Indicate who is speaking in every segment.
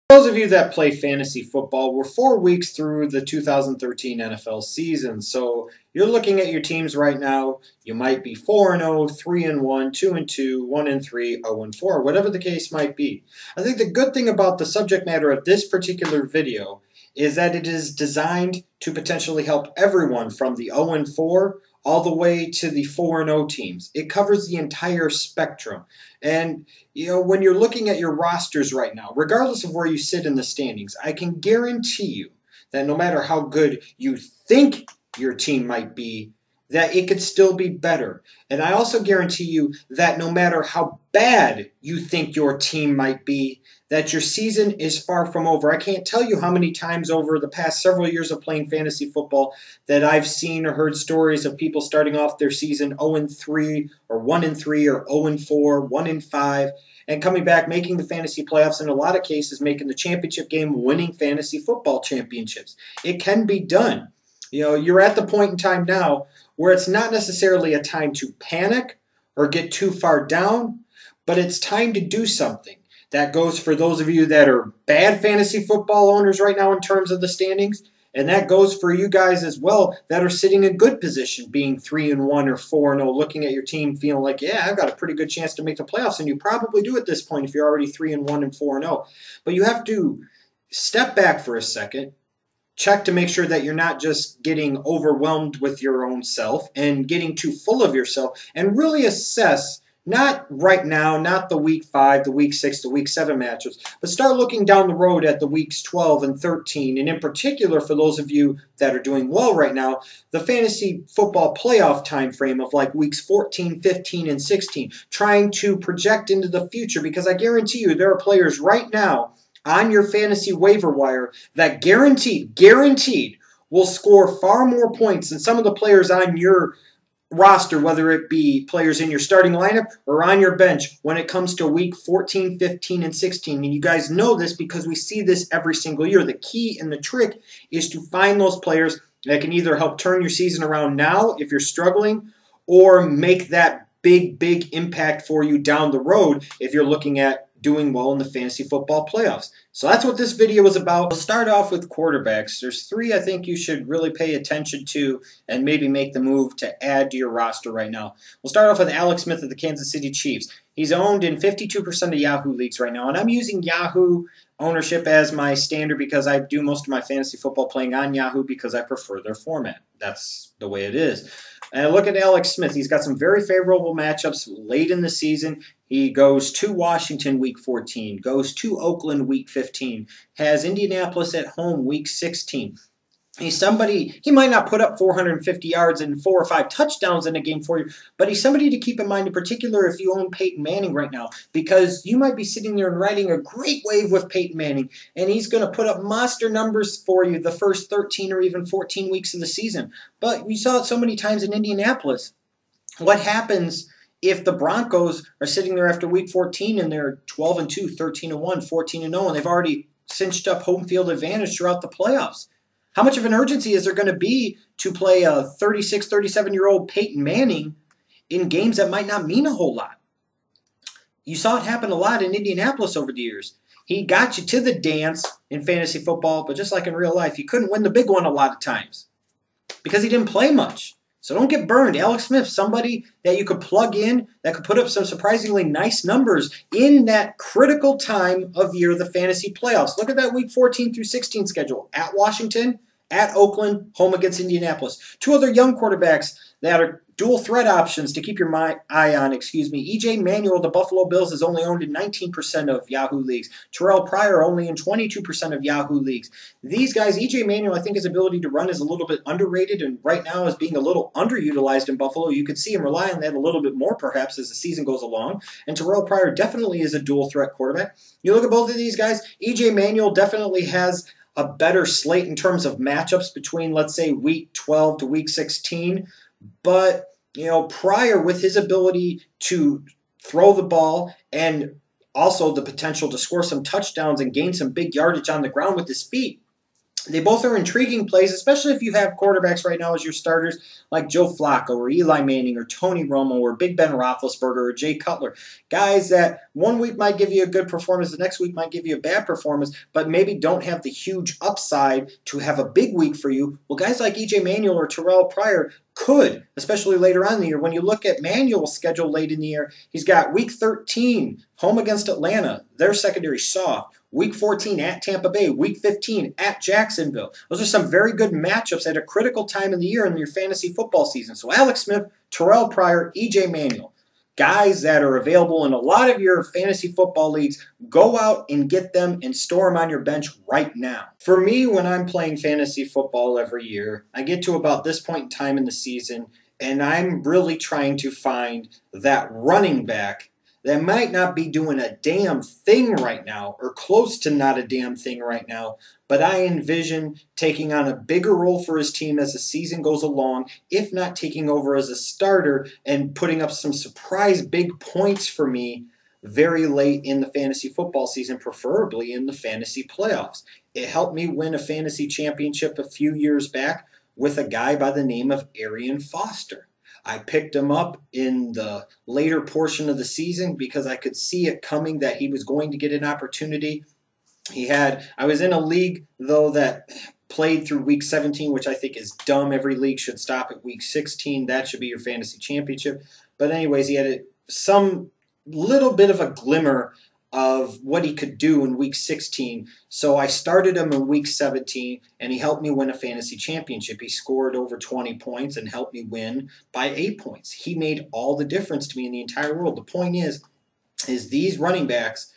Speaker 1: Those of you that play fantasy football, we're 4 weeks through the 2013 NFL season. So you're looking at your teams right now. You might be 4-0, 3-1, 2-2, 1-3, 0-4, whatever the case might be. I think the good thing about the subject matter of this particular video is that it is designed to potentially help everyone from the 0-4 all the way to the 4-0 teams. It covers the entire spectrum. And, when you're looking at your rosters right now, regardless of where you sit in the standings, I can guarantee you that no matter how good you think your team might be, that it could still be better. And I also guarantee you that no matter how bad you think your team might be, that your season is far from over. I can't tell you how many times over the past several years of playing fantasy football that I've seen or heard stories of people starting off their season 0-3 or 1-3 or 0-4, 1-5, and coming back, making the fantasy playoffs, in a lot of cases making the championship game, winning fantasy football championships. It can be done. You're at the point in time now where it's not necessarily a time to panic or get too far down, but it's time to do something. That goes for those of you that are bad fantasy football owners right now in terms of the standings, and that goes for you guys as well that are sitting in good position, being 3-1 or 4-0, looking at your team feeling like, yeah, I've got a pretty good chance to make the playoffs, and you probably do at this point if you're already 3-1 and 4-0. But you have to step back for a second, check to make sure that you're not just getting overwhelmed with your own self and getting too full of yourself, and really assess, not right now, not the week 5, the week 6, the week 7 matchups, but start looking down the road at the weeks 12 and 13, and in particular for those of you that are doing well right now, the fantasy football playoff time frame of like weeks 14, 15, and 16, trying to project into the future, because I guarantee you there are players right now on your fantasy waiver wire that guaranteed will score far more points than some of the players on your roster, whether it be players in your starting lineup or on your bench when it comes to week 14, 15, and 16. And you guys know this because we see this every single year. The key and the trick is to find those players that can either help turn your season around now if you're struggling, or make that big impact for you down the road if you're looking at doing well in the fantasy football playoffs. So that's what this video is about. We'll start off with quarterbacks. There's 3 I think you should really pay attention to and maybe make the move to add to your roster right now. We'll start off with Alex Smith of the Kansas City Chiefs. He's owned in 52% of Yahoo leagues right now, and I'm using Yahoo ownership as my standard because I do most of my fantasy football playing on Yahoo because I prefer their format. That's the way it is. And look at Alex Smith. He's got some very favorable matchups late in the season. He goes to Washington week 14, goes to Oakland week 15, has Indianapolis at home week 16. He's somebody, he might not put up 450 yards and 4 or 5 touchdowns in a game for you, but he's somebody to keep in mind, in particular if you own Peyton Manning right now, because you might be sitting there and riding a great wave with Peyton Manning, and he's going to put up monster numbers for you the first 13 or even 14 weeks of the season. But we saw it so many times in Indianapolis. What happens if the Broncos are sitting there after week 14 and they're 12-2, 13-1, 14-0, and they've already cinched up home field advantage throughout the playoffs? How much of an urgency is there going to be to play a 36, 37-year-old Peyton Manning in games that might not mean a whole lot? You saw it happen a lot in Indianapolis over the years. He got you to the dance in fantasy football, but just like in real life, you couldn't win the big one a lot of times because he didn't play much. So don't get burned. Alex Smith, somebody that you could plug in that could put up some surprisingly nice numbers in that critical time of year, the fantasy playoffs. Look at that week 14 through 16 schedule. At Washington, at Oakland, home against Indianapolis. 2 other young quarterbacks that are dual threat options to keep your eye on. EJ Manuel, the Buffalo Bills, is only owned in 19% of Yahoo leagues. Terrelle Pryor only in 22% of Yahoo leagues. These guys, EJ Manuel, I think his ability to run is a little bit underrated, and right now is being a little underutilized in Buffalo. You could see him rely on that a little bit more perhaps as the season goes along. And Terrelle Pryor definitely is a dual threat quarterback. You look at both of these guys, EJ Manuel definitely has a better slate in terms of matchups between, let's say, week 12 to week 16. But, Pryor, with his ability to throw the ball and also the potential to score some touchdowns and gain some big yardage on the ground with his feet, They both are intriguing plays, especially if you have quarterbacks right now as your starters like Joe Flacco or Eli Manning or Tony Romo or Big Ben Roethlisberger or Jay Cutler. Guys that one week might give you a good performance, the next week might give you a bad performance, but maybe don't have the huge upside to have a big week for you. Well, guys like E.J. Manuel or Terrelle Pryor could, especially later on in the year. When you look at Manuel's schedule late in the year, he's got Week 13, home against Atlanta. Their secondary soft. Week 14 at Tampa Bay. Week 15 at Jacksonville. Those are some very good matchups at a critical time of the year in your fantasy football season. So Alex Smith, Terrelle Pryor, E.J. Manuel. Guys that are available in a lot of your fantasy football leagues, go out and get them and store them on your bench right now. For me, when I'm playing fantasy football every year, I get to about this point in time in the season, and I'm really trying to find that running back that might not be doing a damn thing right now or close to not a damn thing right now, but I envision taking on a bigger role for his team as the season goes along, if not taking over as a starter and putting up some surprise big points for me very late in the fantasy football season, preferably in the fantasy playoffs. It helped me win a fantasy championship a few years back with a guy by the name of Arian Foster. I picked him up in the later portion of the season because I could see it coming that he was going to get an opportunity. I was in a league, though, that played through week 17, which I think is dumb. Every league should stop at week 16. That should be your fantasy championship. But anyways, he had some little bit of a glimmer of what he could do in week 16. So I started him in week 17, and he helped me win a fantasy championship. He scored over 20 points and helped me win by 8 points. He made all the difference to me in the entire world. The point is these running backs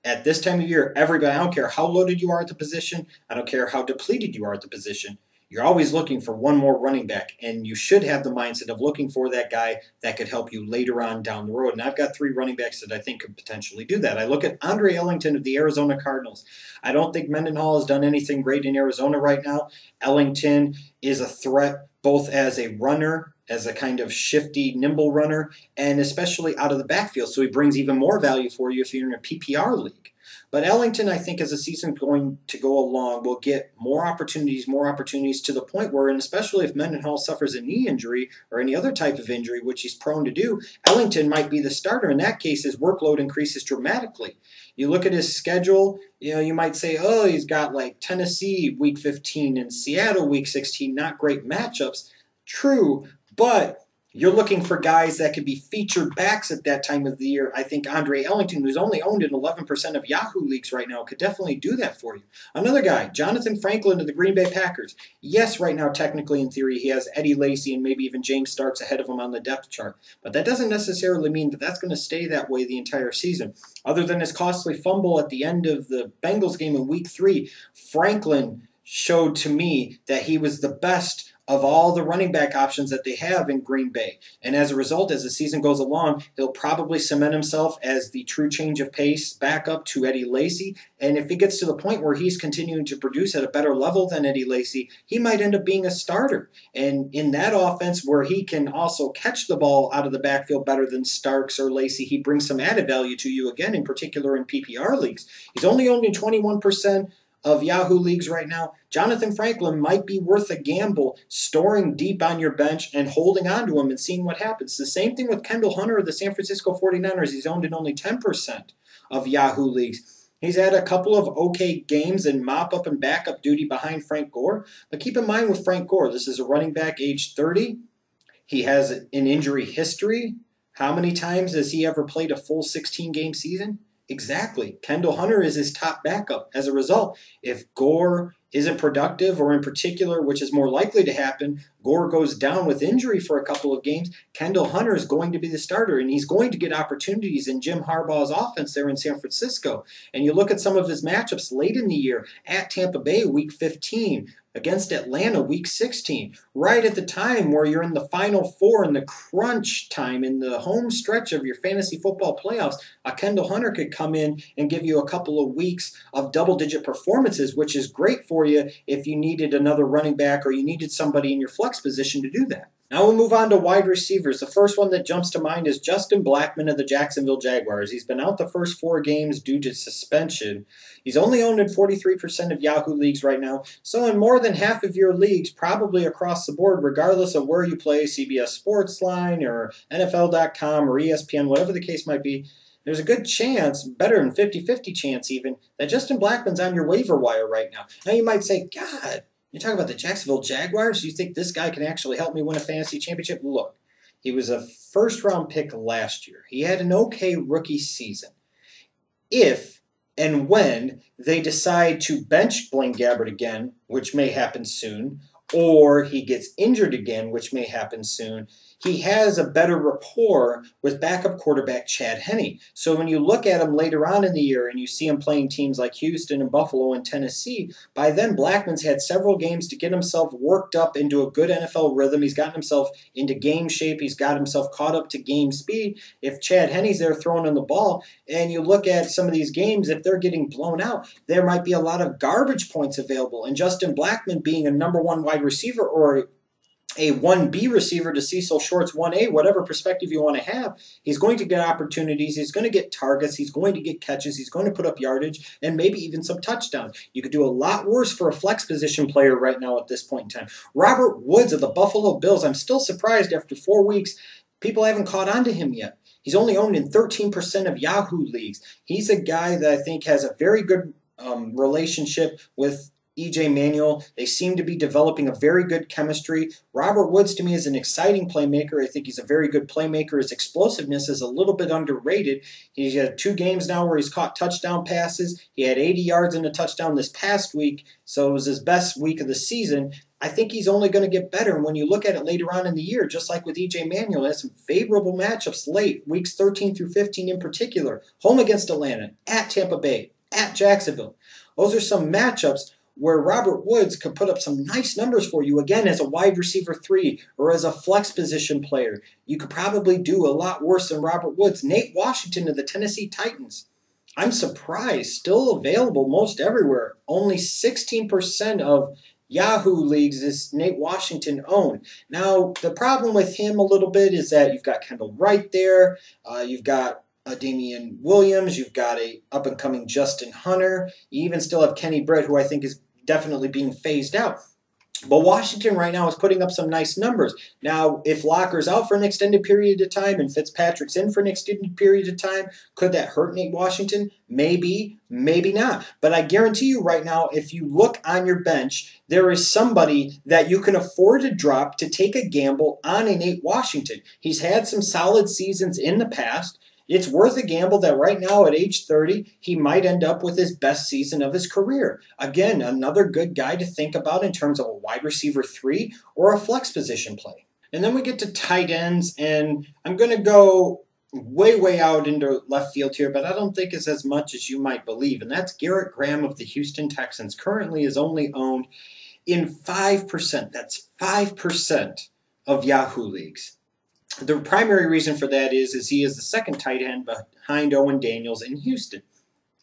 Speaker 1: at this time of year, everybody, I don't care how loaded you are at the position, I don't care how depleted you are at the position, you're always looking for one more running back, and you should have the mindset of looking for that guy that could help you later on down the road. And I've got 3 running backs that I think could potentially do that. I look at Andre Ellington of the Arizona Cardinals. I don't think Mendenhall has done anything great in Arizona right now. Ellington is a threat both as a runner, as a kind of shifty, nimble runner, and especially out of the backfield. So he brings even more value for you if you're in a PPR league. But Ellington, I think, as the season's going to go along, will get more opportunities to the point where, and especially if Mendenhall suffers a knee injury or any other type of injury, which he's prone to do, Ellington might be the starter. In that case, his workload increases dramatically. You look at his schedule, you might say, oh, he's got like Tennessee week 15 and Seattle week 16, not great matchups. True, but you're looking for guys that could be featured backs at that time of the year. I think Andre Ellington, who's only owned in 11% of Yahoo leagues right now, could definitely do that for you. Another guy, Jonathan Franklin of the Green Bay Packers. Yes, right now, technically, in theory, he has Eddie Lacy and maybe even James Starks ahead of him on the depth chart. But that doesn't necessarily mean that that's going to stay that way the entire season. Other than his costly fumble at the end of the Bengals game in Week 3, Franklin showed to me that he was the best of all the running back options that they have in Green Bay. And as a result, as the season goes along, he'll probably cement himself as the true change of pace backup to Eddie Lacy. And if he gets to the point where he's continuing to produce at a better level than Eddie Lacy, he might end up being a starter. And in that offense where he can also catch the ball out of the backfield better than Starks or Lacy, he brings some added value to you, again, in particular in PPR leagues. He's only owned in 21% of Yahoo leagues right now. Jonathan Franklin might be worth a gamble storing deep on your bench and holding on to him and seeing what happens. The same thing with Kendall Hunter of the San Francisco 49ers. He's owned in only 10% of Yahoo leagues. He's had a couple of okay games in mop-up and backup duty behind Frank Gore. But keep in mind with Frank Gore, this is a running back age 30. He has an injury history. How many times has he ever played a full 16-game season? Exactly. Kendall Hunter is his top backup. As a result, if Gore isn't productive, or in particular, which is more likely to happen, Gore goes down with injury for a couple of games, Kendall Hunter is going to be the starter, and he's going to get opportunities in Jim Harbaugh's offense there in San Francisco. And you look at some of his matchups late in the year, at Tampa Bay, Week 15, against Atlanta, Week 16, right at the time where you're in the Final Four, in the crunch time, in the home stretch of your fantasy football playoffs, Kendall Hunter could come in and give you a couple of weeks of double-digit performances, which is great for you if you needed another running back or you needed somebody in your flex position to do that. Now we'll move on to wide receivers. The first one that jumps to mind is Justin Blackmon of the Jacksonville Jaguars. He's been out the first 4 games due to suspension. He's only owned in 43% of Yahoo leagues right now. So in more than half of your leagues, probably across the board, regardless of where you play, CBS Sportsline or NFL.com or ESPN, whatever the case might be, there's a good chance, better than 50-50 chance even, that Justin Blackmon's on your waiver wire right now. Now you might say, God, you're talking about the Jacksonville Jaguars? You think this guy can actually help me win a fantasy championship? Look, he was a first-round pick last year. He had an okay rookie season. If and when they decide to bench Blaine Gabbert again, which may happen soon, or he gets injured again, which may happen soon, he has a better rapport with backup quarterback Chad Henne. So when you look at him later on in the year and you see him playing teams like Houston and Buffalo and Tennessee, by then Blackmon's had several games to get himself worked up into a good NFL rhythm. He's gotten himself into game shape. He's got himself caught up to game speed. If Chad Henne's there throwing in the ball and you look at some of these games, if they're getting blown out, there might be a lot of garbage points available. And Justin Blackmon being a number one wide receiver or a 1B receiver to Cecil Short's 1A, whatever perspective you want to have, he's going to get opportunities, he's going to get targets, he's going to get catches, he's going to put up yardage, and maybe even some touchdowns. You could do a lot worse for a flex position player right now at this point in time. Robert Woods of the Buffalo Bills, I'm still surprised after 4 weeks, people haven't caught on to him yet. He's only owned in 13% of Yahoo leagues. He's a guy that I think has a very good relationship with EJ Manuel. They seem to be developing a very good chemistry. Robert Woods, to me, is an exciting playmaker. I think he's a very good playmaker. His explosiveness is a little bit underrated. He's had 2 games now where he's caught touchdown passes. He had 80 yards and a touchdown this past week, so it was his best week of the season. I think he's only going to get better. And when you look at it later on in the year, just like with EJ Manuel, has some favorable matchups late, weeks 13 through 15 in particular. Home against Atlanta, at Tampa Bay, at Jacksonville. Those are some matchups where Robert Woods could put up some nice numbers for you, again, as a wide receiver 3 or as a flex position player. You could probably do a lot worse than Robert Woods. Nate Washington of the Tennessee Titans. I'm surprised, still available most everywhere. Only 16% of Yahoo leagues is Nate Washington owned. Now, the problem with him a little bit is that you've got Kendall Wright there, you've got Damian Williams, you've got a up-and-coming Justin Hunter, you even still have Kenny Britt, who I think is definitely being phased out. But Washington right now is putting up some nice numbers. Now, if Locker's out for an extended period of time and Fitzpatrick's in for an extended period of time, could that hurt Nate Washington? Maybe, maybe not. But I guarantee you right now, if you look on your bench, there is somebody that you can afford to drop to take a gamble on a Nate Washington. He's had some solid seasons in the past. It's worth a gamble that right now at age 30, he might end up with his best season of his career. Again, another good guy to think about in terms of a wide receiver 3 or a flex position play. And then we get to tight ends, and I'm going to go way out into left field here, but I don't think it's as much as you might believe. And that's Garrett Graham of the Houston Texans. Currently is only owned in 5%. That's 5% of Yahoo leagues. The primary reason for that is he is the second tight end behind Owen Daniels in Houston.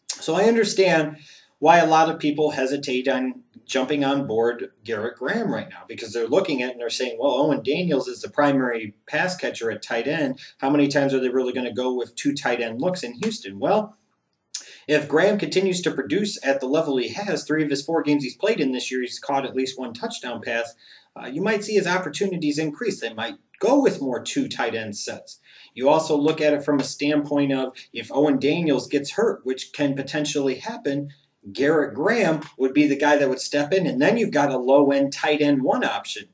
Speaker 1: So I understand why a lot of people hesitate on jumping on board Garrett Graham right now, because they're looking at it and they're saying, well, Owen Daniels is the primary pass catcher at tight end. How many times are they really going to go with 2 tight end looks in Houston? Well, if Graham continues to produce at the level he has, 3 of his 4 games he's played in this year, he's caught at least 1 touchdown pass, you might see his opportunities increase. They might go with more 2 tight end sets. You also look at it from a standpoint of if Owen Daniels gets hurt, which can potentially happen, Garrett Graham would be the guy that would step in, and then you've got a low-end tight end 1 option.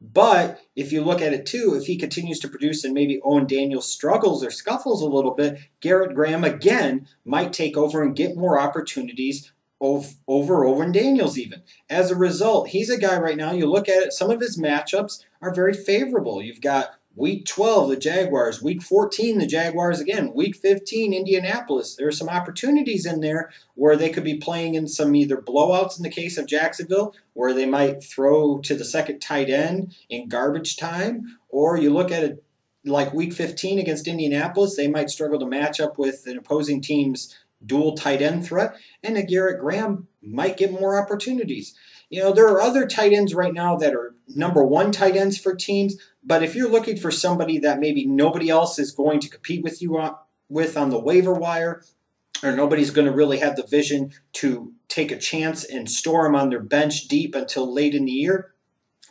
Speaker 1: But if you look at it too, if he continues to produce and maybe Owen Daniels struggles or scuffles a little bit, Garrett Graham again might take over and get more opportunities over Owen Daniels even. As a result, he's a guy right now, you look at it, some of his matchups are very favorable. You've got Week 12, the Jaguars. Week 14, the Jaguars again. Week 15, Indianapolis. There are some opportunities in there where they could be playing in some either blowouts in the case of Jacksonville, where they might throw to the second tight end in garbage time, or you look at it like Week 15 against Indianapolis, they might struggle to match up with an opposing team's dual tight end threat, and a Garrett Graham might get more opportunities. You know, there are other tight ends right now that are number 1 tight ends for teams, But if you're looking for somebody that maybe nobody else is going to compete with you on the waiver wire, or nobody's going to really have the vision to take a chance and store them on their bench deep until late in the year,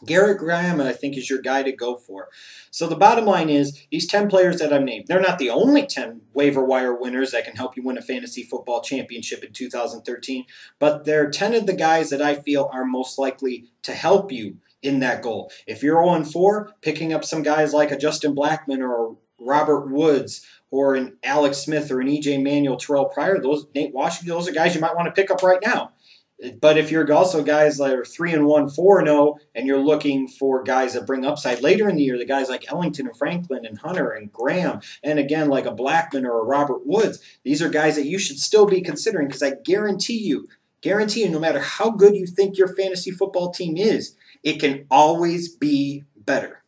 Speaker 1: Garrett Graham, I think, is your guy to go for. So the bottom line is, these 10 players that I've named, they're not the only 10 waiver wire winners that can help you win a fantasy football championship in 2013, but they're 10 of the guys that I feel are most likely to help you in that goal. If you're 0-4, picking up some guys like a Justin Blackmon or a Robert Woods or an Alex Smith or an E.J. Manuel, Terrelle Pryor, Nate Washington, those are guys you might want to pick up right now. But if you're also guys that are 3-1, 4-0, and you're looking for guys that bring upside later in the year, the guys like Ellington and Franklin and Hunter and Graham, and again, like a Blackmon or a Robert Woods, these are guys that you should still be considering, because I guarantee you, no matter how good you think your fantasy football team is, it can always be better.